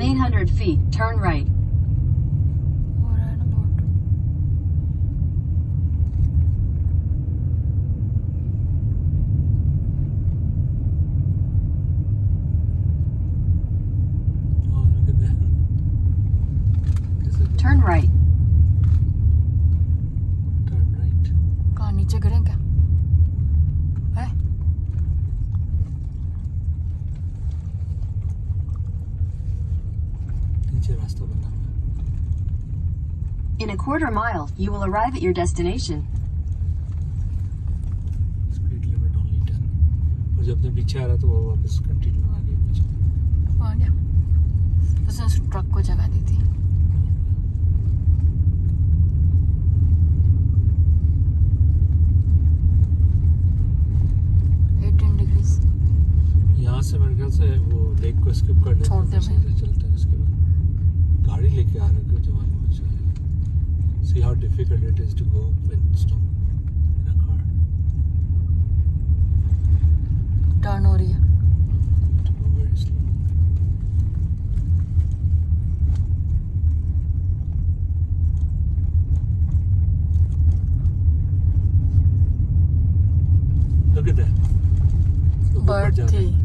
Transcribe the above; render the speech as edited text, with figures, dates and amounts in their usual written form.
In 800 feet, turn right. हो रहा है ना boat. Oh, look at that. Turn right. Turn right. कहाँ नीचे गिरें क्या? है? नीचे रास्ता बना हुआ है. In a quarter mile, you will arrive at your destination. Speed limit only 10. और जब अपने पीछे आ रहा तो वो वापस कंटिन्यू आगे पीछे. वो आ गया. उसने उस ट्रक को जगह दी थी. यहाँ से मेरे ख्याल से वो लेक को स्किप कर लेते छोड़ दे हैं, सीधे चलते हैं. उसके बाद गाड़ी लेके आ रहे हैं जवान बच्चा है. See how difficult it is to go when stop in a car. Turn हो रही है. To go very slow. Look at that. तो ऊपर बर्ड जा रहे थी. हैं.